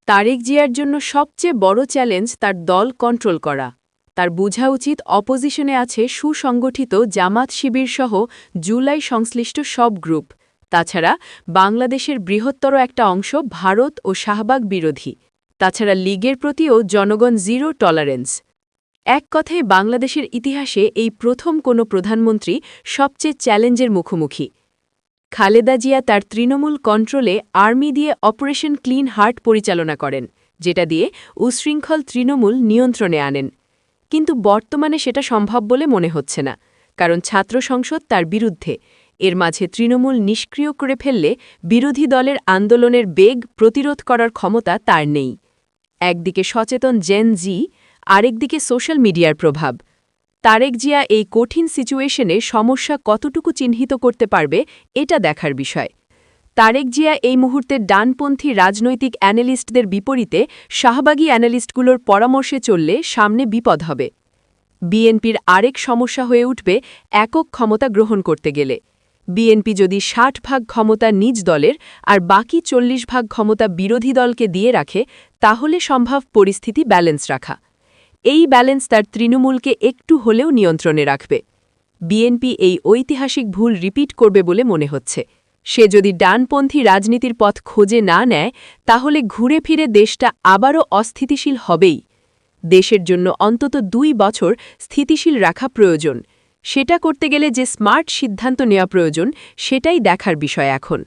তারেক জিয়ার জন্য সবচেয়ে বড় চ্যালেঞ্জ তার দল কন্ট্রোল করা। তার বোঝা উচিত অপোজিশনে আছে সুসংগঠিত জামাত শিবির সহ জুলাই সংশ্লিষ্ট সব গ্রুপ। তাছাড়া বাংলাদেশের বৃহত্তর একটা অংশ ভারত ও শাহবাগ বিরোধী। তাছাড়া লীগের প্রতিও জনগণ জিরো টলারেন্স। এক কথায় বাংলাদেশের ইতিহাসে এই প্রথম কোনো প্রধানমন্ত্রী সবচেয়ে চ্যালেঞ্জের মুখোমুখি। খালেদা জিয়া তার তৃণমূল কন্ট্রোলে আর্মি দিয়ে অপারেশন ক্লিন হার্ট পরিচালনা করেন, যেটা দিয়ে উশৃঙ্খল তৃণমূল নিয়ন্ত্রণে আনেন। কিন্তু বর্তমানে সেটা সম্ভব বলে মনে হচ্ছে না, কারণ ছাত্র সংসদ তার বিরুদ্ধে। এর মাঝে তৃণমূল নিষ্ক্রিয় করে ফেললে বিরোধী দলের আন্দোলনের বেগ প্রতিরোধ করার ক্ষমতা তার নেই। একদিকে সচেতন জেন জি, আরেকদিকে সোশ্যাল মিডিয়ার প্রভাব। তারেক জিয়া এই কঠিন সিচুয়েশনে সমস্যা কতটুকু চিহ্নিত করতে পারবে এটা দেখার বিষয়। তারেক জিয়া এই মুহূর্তে ডানপন্থী রাজনৈতিক অ্যানালিস্টদের বিপরীতে শাহবাগী অ্যানালিস্টগুলোর পরামর্শে চললে সামনে বিপদ হবে। বিএনপির আরেক সমস্যা হয়ে উঠবে একক ক্ষমতা গ্রহণ করতে গেলে। বিএনপি যদি ৬০ ভাগ ক্ষমতা নিজ দলের আর বাকি ৪০ ভাগ ক্ষমতা বিরোধী দলকে দিয়ে রাখে, তাহলে সম্ভব পরিস্থিতি ব্যালেন্স রাখা। এই ব্যালেন্স তার তৃণমূলকে একটু হলেও নিয়ন্ত্রণে রাখবে। বিএনপি এই ঐতিহাসিক ভুল রিপিট করবে বলে মনে হচ্ছে। সে যদি ডানপন্থী রাজনীতির পথ খোঁজে না নেয়, তাহলে ঘুরে ফিরে দেশটা আবারও অস্থিতিশীল হবেই। দেশের জন্য অন্তত ২ বছর স্থিতিশীল রাখা প্রয়োজন। সেটা করতে গেলে যে স্মার্ট সিদ্ধান্ত নেওয়া প্রয়োজন, সেটাই দেখার বিষয় এখন।